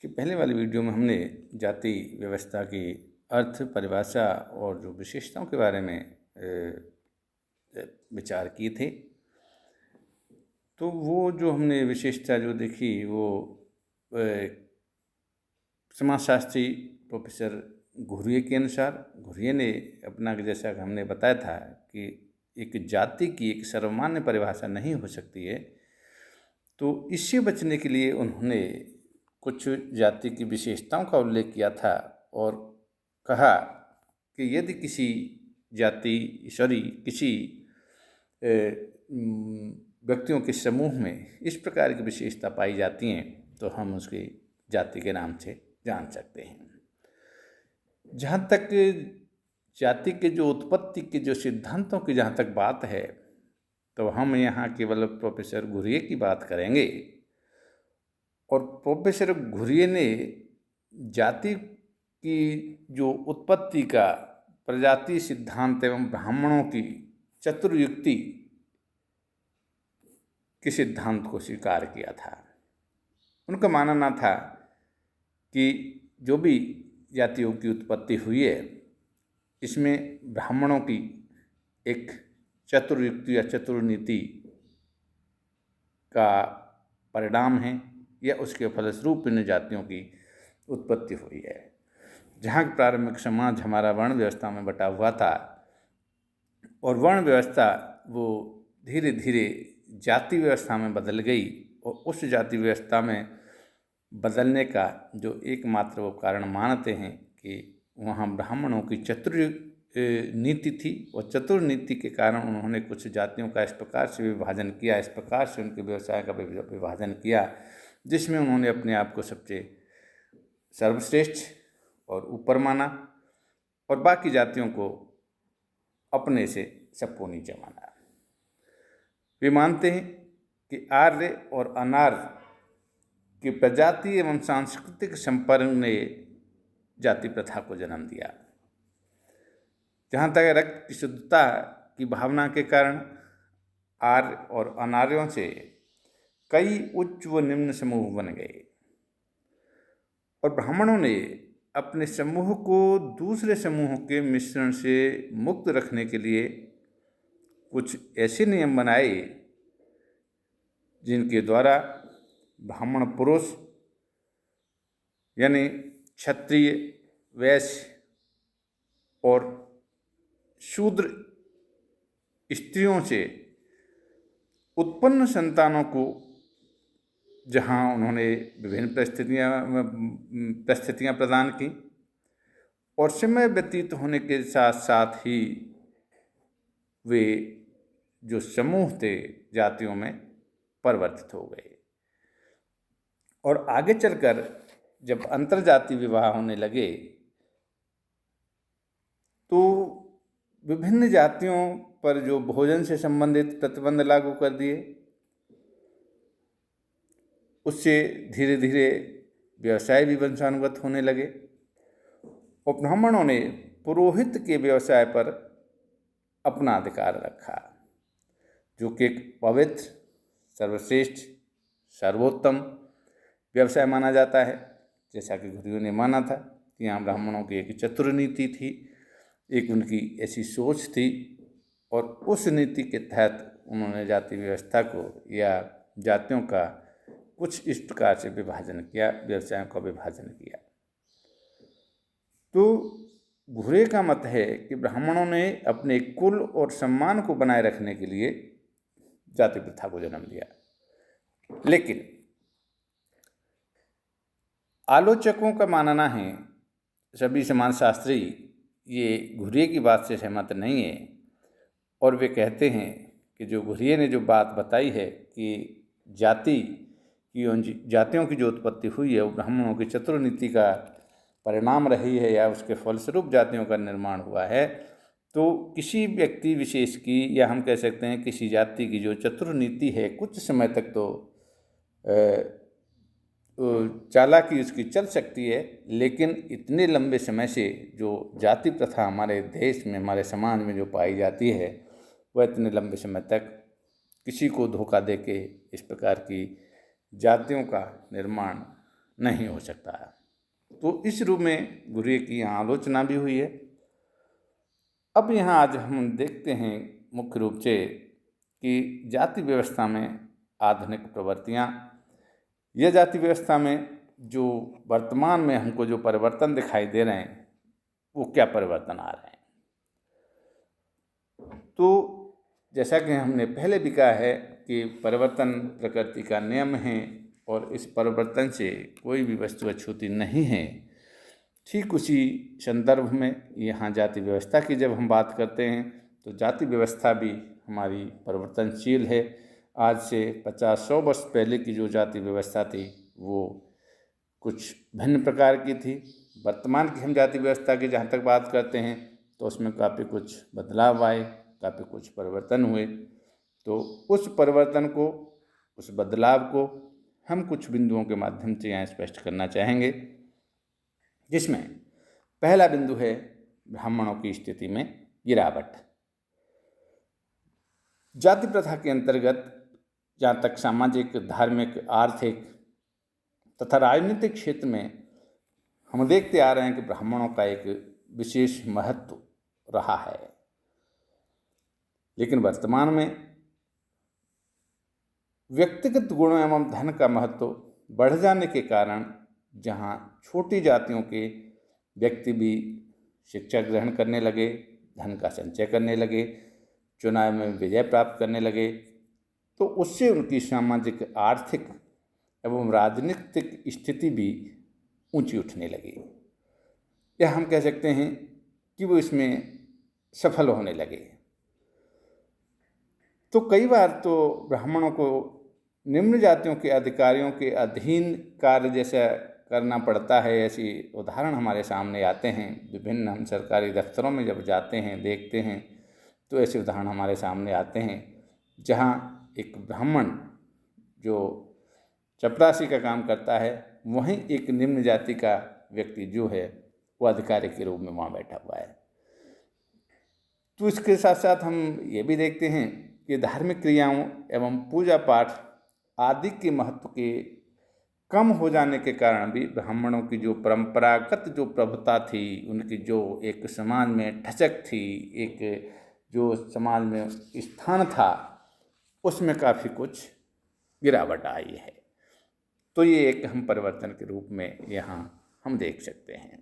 इसके पहले वाली वीडियो में हमने जाति व्यवस्था की अर्थ, परिभाषा और जो विशेषताओं के बारे में विचार किए थे। तो वो जो हमने विशेषता जो देखी वो समाजशास्त्री प्रोफेसर घुरिये के अनुसार, घुरिये ने अपना जैसा कि हमने बताया था कि एक जाति की एक सर्वमान्य परिभाषा नहीं हो सकती है, तो इससे बचने के लिए उन्होंने कुछ जाति की विशेषताओं का उल्लेख किया था और कहा कि यदि किसी किसी व्यक्तियों के समूह में इस प्रकार की विशेषता पाई जाती हैं तो हम उसकी जाति के नाम से जान सकते हैं। जहाँ तक जाति के जो उत्पत्ति के जो सिद्धांतों की जहाँ तक बात है, तो हम यहाँ केवल प्रोफेसर घुरिये की बात करेंगे। और प्रोफेसर घुरिये ने जाति की जो उत्पत्ति का प्रजाति सिद्धांत एवं ब्राह्मणों की चतुर्युक्ति के सिद्धांत को स्वीकार किया था। उनका मानना था कि जो भी जातियों की उत्पत्ति हुई है, इसमें ब्राह्मणों की एक चतुर्युक्ति या चतुर्नीति का परिणाम है या उसके फलस्वरूप इन जातियों की उत्पत्ति हुई है। जहाँ प्रारंभिक समाज हमारा वर्ण व्यवस्था में बटा हुआ था और वर्ण व्यवस्था वो धीरे धीरे जाति व्यवस्था में बदल गई, और उस जाति व्यवस्था में बदलने का जो एकमात्र वो कारण मानते हैं कि वहाँ ब्राह्मणों की नीति थी, और चतुर्नीति के कारण उन्होंने कुछ जातियों का इस प्रकार से विभाजन किया, इस प्रकार से उनके व्यवसाय का विभाजन किया, जिसमें उन्होंने अपने आप को सबसे सर्वश्रेष्ठ और ऊपर माना और बाकी जातियों को अपने से सबको नीचे माना। वे मानते हैं कि आर्य और अनार्य की प्रजाति एवं सांस्कृतिक संपर्क ने जाति प्रथा को जन्म दिया। जहाँ तक रक्त की शुद्धता की भावना के कारण आर्य और अनार्यों से कई उच्च व निम्न समूह बन गए, और ब्राह्मणों ने अपने समूह को दूसरे समूहों के मिश्रण से मुक्त रखने के लिए कुछ ऐसे नियम बनाए जिनके द्वारा ब्राह्मण पुरुष यानी क्षत्रिय, वैश्य और शूद्र स्त्रियों से उत्पन्न संतानों को, जहाँ उन्होंने विभिन्न परिस्थितियाँ प्रदान की, और समय व्यतीत होने के साथ साथ ही वे जो समूह थे जातियों में परिवर्तित हो गए। और आगे चलकर जब अंतर्जातीय विवाह होने लगे तो विभिन्न जातियों पर जो भोजन से संबंधित प्रतिबंध लागू कर दिए, उससे धीरे धीरे व्यवसाय भी वंशानुगत होने लगे, और ब्राह्मणों ने पुरोहित के व्यवसाय पर अपना अधिकार रखा, जो कि एक पवित्र, सर्वश्रेष्ठ, सर्वोत्तम व्यवसाय माना जाता है। जैसा कि घुरियों ने माना था कि यहाँ ब्राह्मणों की एक चतुर्नीति थी, एक उनकी ऐसी सोच थी, और उस नीति के तहत उन्होंने जाति व्यवस्था को या जातियों का कुछ इस प्रकार से विभाजन किया, व्यवसायों का विभाजन किया। तो घुरिये का मत है कि ब्राह्मणों ने अपने कुल और सम्मान को बनाए रखने के लिए जाति प्रथा को जन्म दिया। लेकिन आलोचकों का मानना है, सभी समाजशास्त्री ये घुरिये की बात से सहमत नहीं है, और वे कहते हैं कि जो घुरिये ने जो बात बताई है कि जातियों की जो उत्पत्ति हुई है वो ब्राह्मणों की चतुर्नीति का परिणाम रही है या उसके फलस्वरूप जातियों का निर्माण हुआ है, तो किसी व्यक्ति विशेष की, या हम कह सकते हैं किसी जाति की जो चतुर्नीति है, कुछ समय तक तो चालाकी उसकी चल सकती है, लेकिन इतने लंबे समय से जो जाति प्रथा हमारे देश में, हमारे समाज में जो पाई जाती है, वह इतने लंबे समय तक किसी को धोखा देके इस प्रकार की जातियों का निर्माण नहीं हो सकता। तो इस रूप में गुरु की यहाँ आलोचना भी हुई है। अब यहाँ आज हम देखते हैं मुख्य रूप से कि जाति व्यवस्था में आधुनिक प्रवृत्तियाँ, यह जाति व्यवस्था में जो वर्तमान में हमको जो परिवर्तन दिखाई दे रहे हैं वो क्या परिवर्तन आ रहे हैं। तो जैसा कि हमने पहले भी कहा है कि परिवर्तन प्रकृति का नियम है और इस परिवर्तन से कोई भी वस्तु अछूती नहीं है। ठीक उसी संदर्भ में यहाँ जाति व्यवस्था की जब हम बात करते हैं तो जाति व्यवस्था भी हमारी परिवर्तनशील है। आज से 50-100 वर्ष पहले की जो जाति व्यवस्था थी वो कुछ भिन्न प्रकार की थी। वर्तमान की हम जाति व्यवस्था की जहाँ तक बात करते हैं तो उसमें काफ़ी कुछ बदलाव आए, काफ़ी कुछ परिवर्तन हुए। तो उस परिवर्तन को, उस बदलाव को हम कुछ बिंदुओं के माध्यम से यहाँ स्पष्ट करना चाहेंगे, जिसमें पहला बिंदु है ब्राह्मणों की स्थिति में गिरावट। जाति प्रथा के अंतर्गत जहाँ तक सामाजिक, धार्मिक, आर्थिक तथा राजनीतिक क्षेत्र में हम देखते आ रहे हैं कि ब्राह्मणों का एक विशेष महत्व रहा है, लेकिन वर्तमान में व्यक्तिगत गुणों एवं धन का महत्व बढ़ जाने के कारण जहाँ छोटी जातियों के व्यक्ति भी शिक्षा ग्रहण करने लगे, धन का संचय करने लगे, चुनाव में विजय प्राप्त करने लगे, तो उससे उनकी सामाजिक, आर्थिक एवं राजनीतिक स्थिति भी ऊंची उठने लगी। या हम कह सकते हैं कि वो इसमें सफल होने लगे। तो कई बार तो ब्राह्मणों को निम्न जातियों के अधिकारियों के अधीन कार्य जैसा करना पड़ता है। ऐसी उदाहरण हमारे सामने आते हैं। विभिन्न हम सरकारी दफ्तरों में जब जाते हैं, देखते हैं, तो ऐसे उदाहरण हमारे सामने आते हैं जहाँ एक ब्राह्मण जो चपरासी का काम करता है, वहीं एक निम्न जाति का व्यक्ति जो है वो अधिकारी के रूप में वहाँ बैठा हुआ है। तो इसके साथ साथ हम ये भी देखते हैं कि धार्मिक क्रियाओं एवं पूजा पाठ आदि के महत्व के कम हो जाने के कारण भी ब्राह्मणों की जो परंपरागत जो प्रभुता थी, उनकी जो एक समाज में ठचक थी, एक जो समाज में स्थान था, उसमें काफ़ी कुछ गिरावट आई है। तो ये एक हम परिवर्तन के रूप में यहाँ हम देख सकते हैं।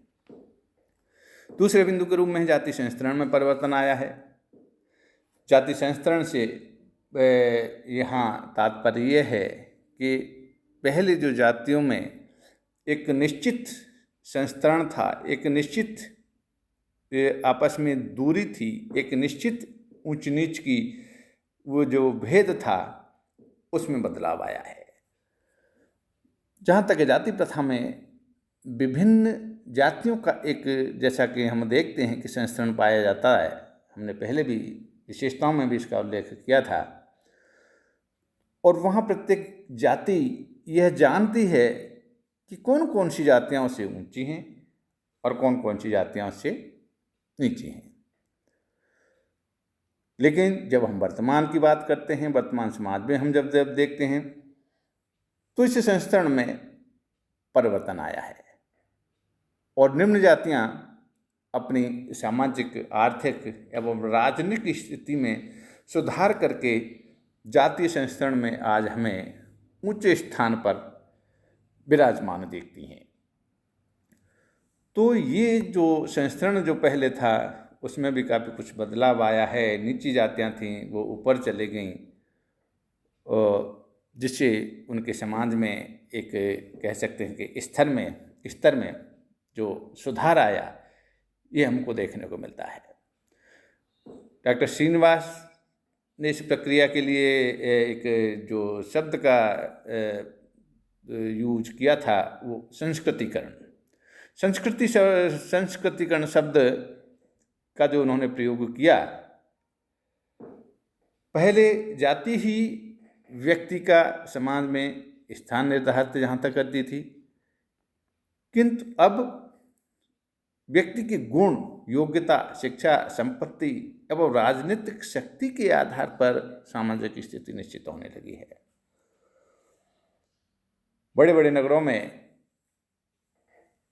दूसरे बिंदु के रूप में जाति संस्तरण में परिवर्तन आया है। जाति संस्तरण से यहाँ तात्पर्य ये है कि पहले जो जातियों में एक निश्चित संस्तरण था, एक निश्चित आपस में दूरी थी, एक निश्चित ऊंच नीच की वो जो भेद था, उसमें बदलाव आया है। जहाँ तक जाति प्रथा में विभिन्न जातियों का एक, जैसा कि हम देखते हैं कि संस्तरण पाया जाता है, हमने पहले भी विशेषताओं में भी इसका उल्लेख किया था, और वहाँ प्रत्येक जाति यह जानती है कि कौन कौन सी जातियाँ उससे ऊंची हैं और कौन कौन सी जातियाँ उससे नीची हैं। लेकिन जब हम वर्तमान की बात करते हैं, वर्तमान समाज में हम जब देखते हैं, तो इस संस्तरण में परिवर्तन आया है और निम्न जातियाँ अपनी सामाजिक, आर्थिक एवं राजनीतिक स्थिति में सुधार करके जातीय संस्तरण में आज हमें ऊंचे स्थान पर विराजमान देखती हैं। तो ये जो संस्तरण जो पहले था उसमें भी काफ़ी कुछ बदलाव आया है। नीची जातियाँ थीं वो ऊपर चले गईं, जिससे उनके समाज में एक कह सकते हैं कि स्तर में जो सुधार आया, ये हमको देखने को मिलता है। डॉक्टर श्रीनिवास ने इस प्रक्रिया के लिए एक जो शब्द का यूज किया था वो संस्कृतिकरण शब्द का जो उन्होंने प्रयोग किया। पहले जाति ही व्यक्ति का समाज में स्थान निर्धारित जहाँ तक करती थी, किंतु अब व्यक्ति के गुण, योग्यता, शिक्षा, संपत्ति एवं राजनीतिक शक्ति के आधार पर सामाजिक स्थिति निश्चित होने लगी है। बड़े बड़े नगरों में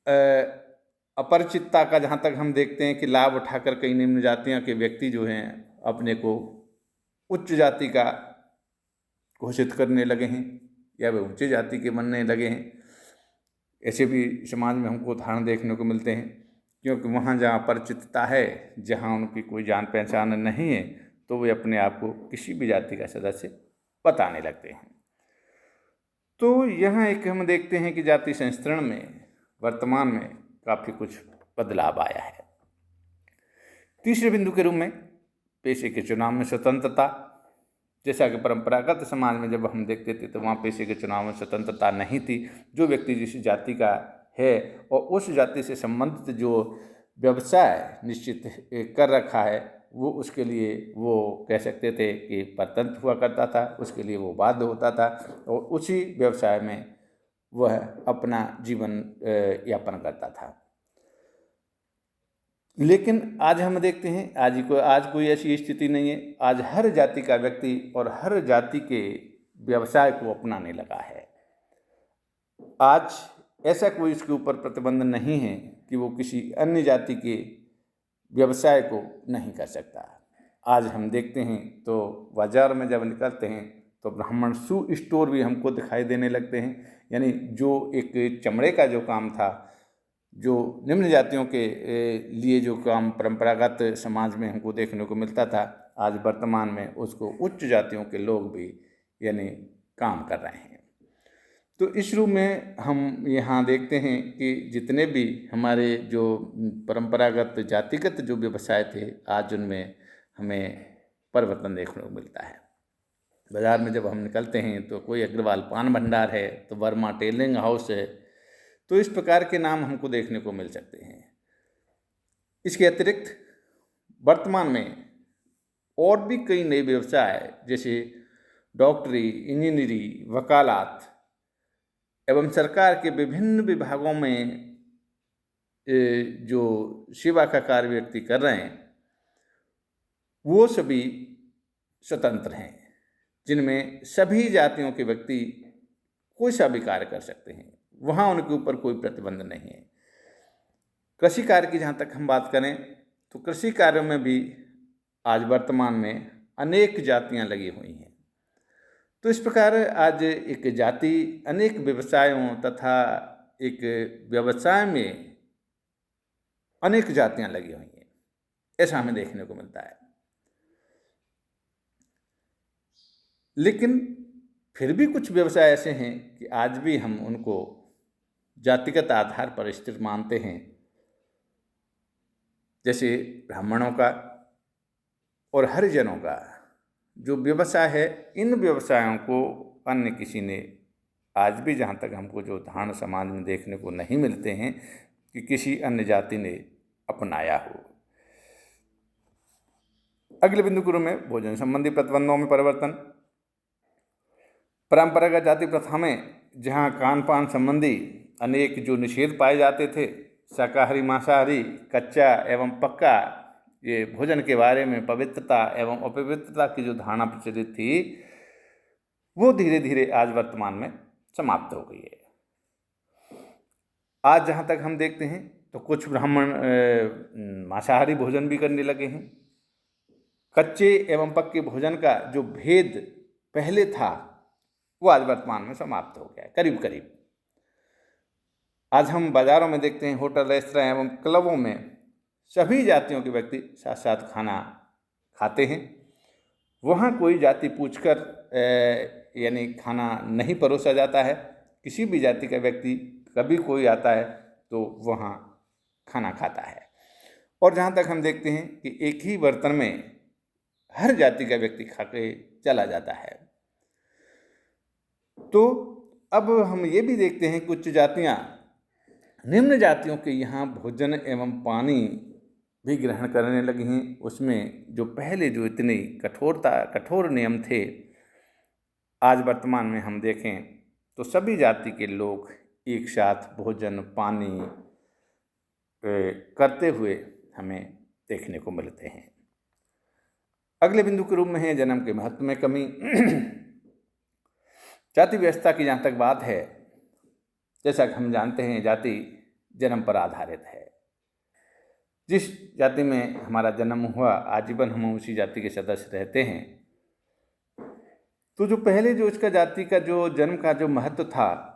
अपरिचितता का जहाँ तक हम देखते हैं कि लाभ उठाकर कई निम्न जातियों के व्यक्ति जो हैं अपने को उच्च जाति का घोषित करने लगे हैं या वे ऊंची जाति के बनने लगे हैं। ऐसे भी समाज में हमको उदाहरण देखने को मिलते हैं, क्योंकि वहाँ जहाँ अपरिचितता है, जहाँ उनकी कोई जान पहचान नहीं है, तो वे अपने आप को किसी भी जाति का सदस्य बताने लगते हैं। तो यहाँ एक हम देखते हैं कि जाति संस्करण में वर्तमान में काफ़ी कुछ बदलाव आया है। तीसरे बिंदु के रूप में पेशे के चुनाव में स्वतंत्रता। जैसा कि परंपरागत समाज में जब हम देखते थे तो वहाँ पेशे के चुनाव में स्वतंत्रता नहीं थी। जो व्यक्ति जिस जाति का है और उस जाति से संबंधित जो व्यवसाय निश्चित कर रखा है, वो उसके लिए वो कह सकते थे कि परतंत्र हुआ करता था, उसके लिए वो बाध्य होता था और उसी व्यवसाय में वह अपना जीवन यापन करता था। लेकिन आज हम देखते हैं आज कोई ऐसी स्थिति नहीं है। आज हर जाति का व्यक्ति और हर जाति के व्यवसाय को अपनाने लगा है। आज ऐसा कोई इसके ऊपर प्रतिबंध नहीं है कि वो किसी अन्य जाति के व्यवसाय को नहीं कर सकता। आज हम देखते हैं तो बाजार में जब निकलते हैं तो ब्राह्मण शू स्टोर भी हमको दिखाई देने लगते हैं। यानी जो एक चमड़े का जो काम था, जो निम्न जातियों के लिए जो काम परंपरागत समाज में हमको देखने को मिलता था, आज वर्तमान में उसको उच्च जातियों के लोग भी यानी काम कर रहे हैं। तो इस रूप में हम यहाँ देखते हैं कि जितने भी हमारे जो परंपरागत जातिगत जो व्यवसाय थे, आज उनमें हमें परिवर्तन देखने को मिलता है। बाज़ार में जब हम निकलते हैं तो कोई अग्रवाल पान भंडार है, तो वर्मा टेलरिंग हाउस है, तो इस प्रकार के नाम हमको देखने को मिल सकते हैं। इसके अतिरिक्त वर्तमान में और भी कई नए व्यवसाय जैसे डॉक्टरी, इंजीनियरिंग, वकालत एवं सरकार के विभिन्न विभागों में जो सेवा का कार्य व्यक्ति कर रहे हैं, वो सभी स्वतंत्र हैं, जिनमें सभी जातियों के व्यक्ति कोई सा भी कार्य कर सकते हैं। वहाँ उनके ऊपर कोई प्रतिबंध नहीं है। कृषि कार्य की जहाँ तक हम बात करें तो कृषि कार्यों में भी आज वर्तमान में अनेक जातियाँ लगी हुई हैं। तो इस प्रकार आज एक जाति अनेक व्यवसायों तथा एक व्यवसाय में अनेक जातियाँ लगी हुई हैं, ऐसा हमें देखने को मिलता है। लेकिन फिर भी कुछ व्यवसाय ऐसे हैं कि आज भी हम उनको जातिगत आधार पर स्थिर मानते हैं, जैसे ब्राह्मणों का और हरिजनों का जो व्यवसाय है। इन व्यवसायों को अन्य किसी ने आज भी जहाँ तक हमको जो उदाहरण समाज में देखने को नहीं मिलते हैं कि किसी अन्य जाति ने अपनाया हो। अगले बिंदु के रूप में भोजन संबंधी प्रतिबंधों में परिवर्तन। परंपरागत जाति प्रथा में जहाँ खान पान संबंधी अनेक जो निषेध पाए जाते थे, शाकाहारी, मांसाहारी, कच्चा एवं पक्का, ये भोजन के बारे में पवित्रता एवं अपवित्रता की जो धारणा प्रचलित थी, वो धीरे धीरे आज वर्तमान में समाप्त हो गई है। आज जहाँ तक हम देखते हैं तो कुछ ब्राह्मण मांसाहारी भोजन भी करने लगे हैं। कच्चे एवं पक्के भोजन का जो भेद पहले था, वो आज वर्तमान में समाप्त हो गया है करीब करीब। आज हम बाज़ारों में देखते हैं, होटल, रेस्तरां एवं क्लबों में सभी जातियों के व्यक्ति साथ साथ खाना खाते हैं। वहाँ कोई जाति पूछकर यानी खाना नहीं परोसा जाता है। किसी भी जाति का व्यक्ति कभी कोई आता है तो वहाँ खाना खाता है। और जहाँ तक हम देखते हैं कि एक ही बर्तन में हर जाति का व्यक्ति खा के चला जाता है। तो अब हम ये भी देखते हैं कि कुछ जातियाँ निम्न जातियों के यहाँ भोजन एवं पानी भी ग्रहण करने लगी हैं। उसमें जो पहले जो इतनी कठोर नियम थे, आज वर्तमान में हम देखें तो सभी जाति के लोग एक साथ भोजन पानी करते हुए हमें देखने को मिलते हैं। अगले बिंदु के रूप में है जन्म के महत्व में कमी। जाति व्यवस्था की जहाँ तक बात है, जैसा कि हम जानते हैं, जाति जन्म पर आधारित है। जिस जाति में हमारा जन्म हुआ, आजीवन हम उसी जाति के सदस्य रहते हैं। तो जो पहले जो इसका जाति का जो जन्म का जो महत्व था,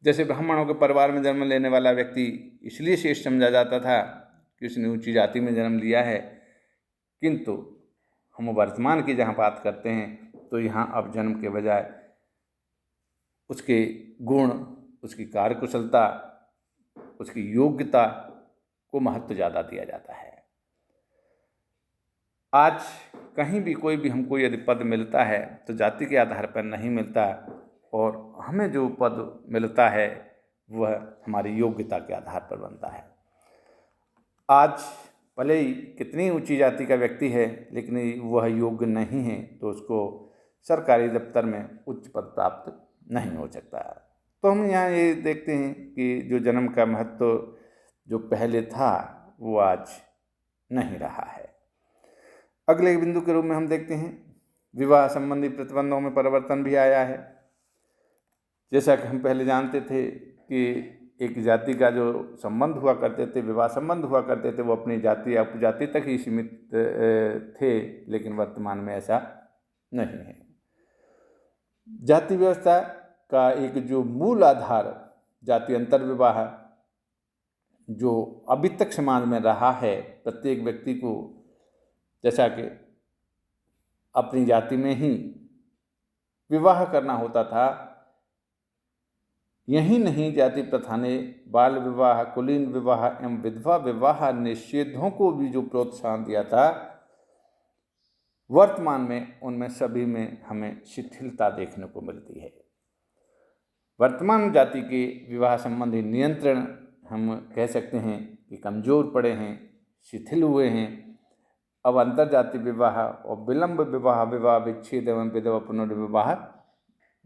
जैसे ब्राह्मणों के परिवार में जन्म लेने वाला व्यक्ति इसलिए श्रेष्ठ समझा जाता था कि उसने ऊंची जाति में जन्म लिया है, किंतु हम वर्तमान की जहाँ बात करते हैं तो यहाँ अब जन्म के बजाय उसके गुण, उसकी कार्यकुशलता, उसकी योग्यता को महत्व ज़्यादा दिया जाता है। आज कहीं भी कोई भी हमको यदि पद मिलता है तो जाति के आधार पर नहीं मिलता, और हमें जो पद मिलता है वह हमारी योग्यता के आधार पर बनता है। आज भले ही कितनी ऊंची जाति का व्यक्ति है, लेकिन वह योग्य नहीं है तो उसको सरकारी दफ्तर में उच्च पद प्राप्त नहीं हो सकता। तो हम यहाँ ये देखते हैं कि जो जन्म का महत्व जो पहले था वो आज नहीं रहा है। अगले बिंदु के रूप में हम देखते हैं विवाह संबंधी प्रतिबंधों में परिवर्तन भी आया है। जैसा कि हम पहले जानते थे कि एक जाति का जो संबंध हुआ करते थे, विवाह संबंध हुआ करते थे, वो अपनी जाति या उपजाति तक ही सीमित थे, लेकिन वर्तमान में ऐसा नहीं है। जाति व्यवस्था का एक जो मूल आधार जाति अंतर विवाह जो अभी तक समाज में रहा है, प्रत्येक व्यक्ति को जैसा कि अपनी जाति में ही विवाह करना होता था, यही नहीं जाति प्रथा ने बाल विवाह, कुलीन विवाह एवं विधवा विवाह निषेधों को भी जो प्रोत्साहन दिया था, वर्तमान में उनमें सभी में हमें शिथिलता देखने को मिलती है। वर्तमान जाति के विवाह संबंधी नियंत्रण हम कह सकते हैं कि कमज़ोर पड़े हैं, शिथिल हुए हैं। अब अंतरजाति विवाह और विलंब विवाह, विवाह विच्छेद एवं विधवा पुनर्विवाह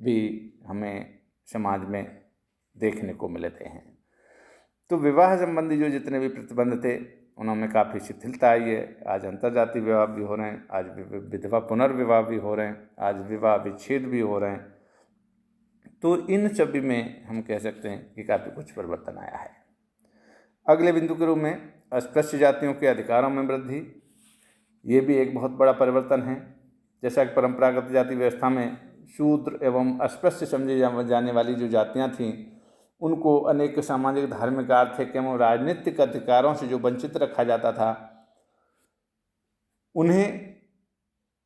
भी हमें समाज में देखने को मिलते हैं। तो विवाह संबंधी जो जितने भी प्रतिबंध थे उनमें काफ़ी शिथिलता आई है। आज अंतरजाति विवाह भी हो रहे हैं, आज विधवा पुनर्विवाह भी हो रहे हैं, आज विवाह विच्छेद भी हो रहे हैं। तो इन सभी में हम कह सकते हैं कि काफ़ी कुछ परिवर्तन आया है। अगले बिंदु के रूप में अस्पृश्य जातियों के अधिकारों में वृद्धि, ये भी एक बहुत बड़ा परिवर्तन है। जैसा कि परंपरागत जाति व्यवस्था में शूद्र एवं अस्पृश्य समझी जाने वाली जो जातियां थीं, उनको अनेक सामाजिक, धार्मिक, आर्थिक एवं राजनीतिक अधिकारों से जो वंचित रखा जाता था, उन्हें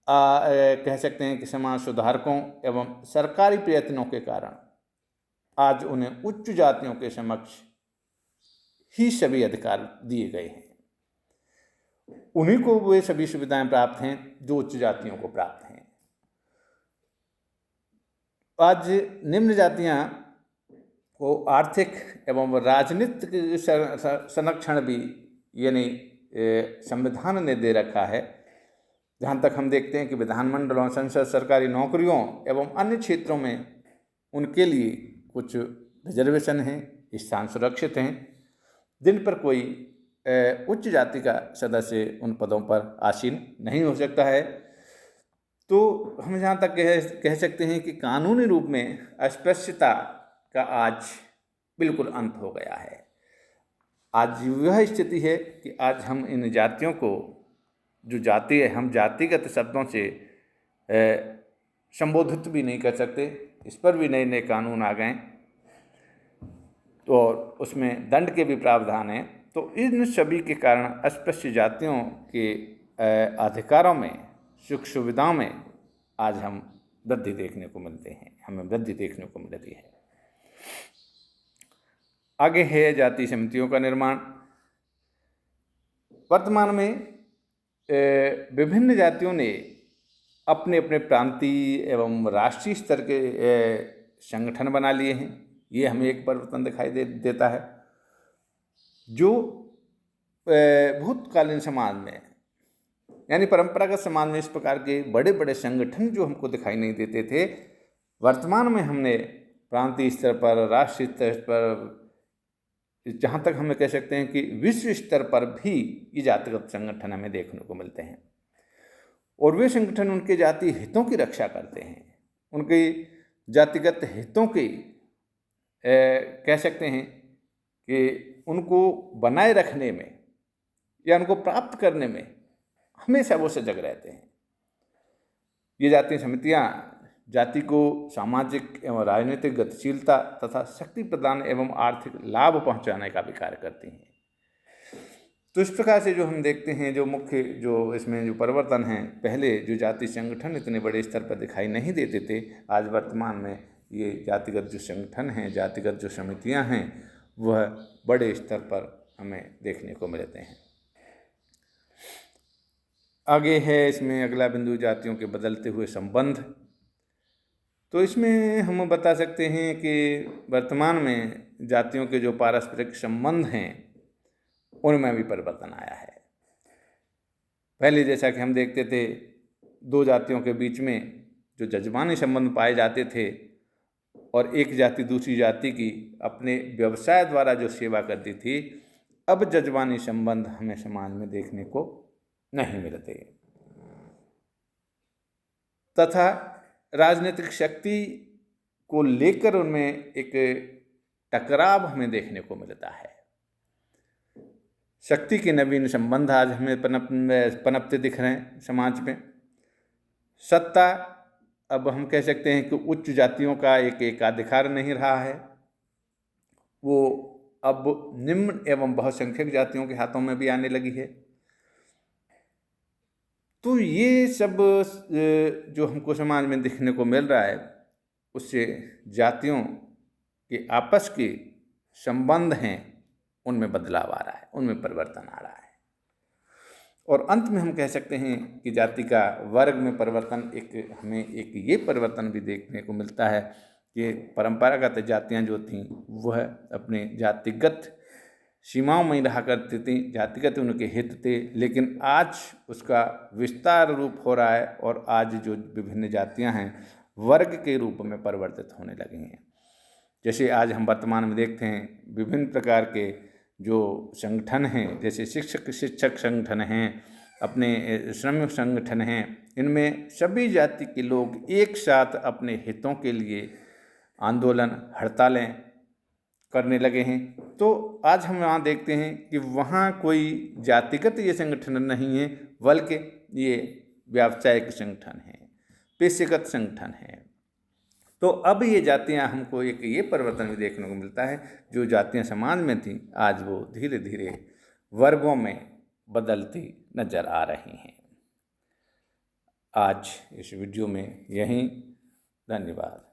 कह सकते हैं कि समाज सुधारकों एवं सरकारी प्रयत्नों के कारण आज उन्हें उच्च जातियों के समक्ष ही सभी अधिकार दिए गए हैं। उन्हीं को वे सभी सुविधाएं प्राप्त हैं जो उच्च जातियों को प्राप्त हैं। आज निम्न जातियां को आर्थिक एवं राजनीतिक संरक्षण भी यानी संविधान ने दे रखा है। जहाँ तक हम देखते हैं कि विधानमंडलों, संसद, सरकारी नौकरियों एवं अन्य क्षेत्रों में उनके लिए कुछ रिजर्वेशन हैं, स्थान सुरक्षित हैं, जिन पर कोई उच्च जाति का सदस्य उन पदों पर आसीन नहीं हो सकता है। तो हम जहाँ तक कह सकते हैं कि कानूनी रूप में अस्पृश्यता का आज बिल्कुल अंत हो गया है। आज वह स्थिति है कि आज हम इन जातियों को, जो जाति है, हम जातिगत शब्दों से संबोधित भी नहीं कर सकते। इस पर भी नए नए कानून आ गए, तो उसमें दंड के भी प्रावधान हैं। तो इन सभी के कारण अस्पृश्य जातियों के अधिकारों में, सुख सुविधाओं में आज हम वृद्धि देखने को मिलते हैं, हमें वृद्धि देखने को मिलती है। आगे है जाति समितियों का निर्माण। वर्तमान में विभिन्न जातियों ने अपने अपने प्रांतीय एवं राष्ट्रीय स्तर के संगठन बना लिए हैं। ये हमें एक परिवर्तन दिखाई देता है। जो भूतकालीन समाज में यानी परंपरागत समाज में इस प्रकार के बड़े बड़े संगठन जो हमको दिखाई नहीं देते थे, वर्तमान में हमने प्रांतीय स्तर पर, राष्ट्रीय स्तर पर, जहाँ तक हमें कह सकते हैं कि विश्व स्तर पर भी ये जातिगत संगठन हमें देखने को मिलते हैं। और वे संगठन उनके जाति हितों की रक्षा करते हैं, उनके जातिगत हितों की कह सकते हैं कि उनको बनाए रखने में या उनको प्राप्त करने में हमेशा वो सजग रहते हैं। ये जातीय समितियाँ जाति को सामाजिक एवं राजनीतिक गतिशीलता तथा शक्ति प्रदान एवं आर्थिक लाभ पहुंचाने का भी कार्य करती हैं। तो इस प्रकार से जो हम देखते हैं, जो मुख्य जो इसमें जो परिवर्तन हैं, पहले जो जाति संगठन इतने बड़े स्तर पर दिखाई नहीं देते थे, आज वर्तमान में ये जातिगत जो संगठन हैं, जातिगत जो समितियां हैं, वह बड़े स्तर पर हमें देखने को मिलते हैं। आगे है इसमें अगला बिंदु जातियों के बदलते हुए संबंध। तो इसमें हम बता सकते हैं कि वर्तमान में जातियों के जो पारस्परिक संबंध हैं उनमें भी परिवर्तन आया है। पहले जैसा कि हम देखते थे, दो जातियों के बीच में जो जजमानी संबंध पाए जाते थे और एक जाति दूसरी जाति की अपने व्यवसाय द्वारा जो सेवा करती थी, अब जजमानी संबंध हमें समाज में देखने को नहीं मिलते तथा राजनीतिक शक्ति को लेकर उनमें एक टकराव हमें देखने को मिलता है। शक्ति के नवीन संबंध आज हमें पनपते दिख रहे हैं समाज में। सत्ता, अब हम कह सकते हैं कि उच्च जातियों का एक एकाधिकार नहीं रहा है, वो अब निम्न एवं बहुसंख्यक जातियों के हाथों में भी आने लगी है। तो ये सब जो हमको समाज में दिखने को मिल रहा है, उससे जातियों के आपस के संबंध हैं उनमें बदलाव आ रहा है, उनमें परिवर्तन आ रहा है। और अंत में हम कह सकते हैं कि जाति का वर्ग में परिवर्तन, हमें एक ये परिवर्तन भी देखने को मिलता है कि परंपरागत जातियां जो थीं वह अपने जातिगत सीमाओं में रहा करती थी, जातिगत उनके हित थे, लेकिन आज उसका विस्तार रूप हो रहा है और आज जो विभिन्न जातियां हैं वर्ग के रूप में परिवर्तित होने लगी हैं। जैसे आज हम वर्तमान में देखते हैं विभिन्न प्रकार के जो संगठन हैं, जैसे शिक्षक संगठन हैं, अपने श्रमिक संगठन हैं, इनमें सभी जाति के लोग एक साथ अपने हितों के लिए आंदोलन, हड़तालें करने लगे हैं। तो आज हम वहाँ देखते हैं कि वहाँ कोई जातिगत ये संगठन नहीं है, बल्कि ये व्यावसायिक संगठन है, पेशेगत संगठन है। तो अब ये जातियाँ हमको एक ये परिवर्तन भी देखने को मिलता है, जो जातियाँ समाज में थीं आज वो धीरे धीरे वर्गों में बदलती नज़र आ रही हैं। आज इस वीडियो में यहीं, धन्यवाद।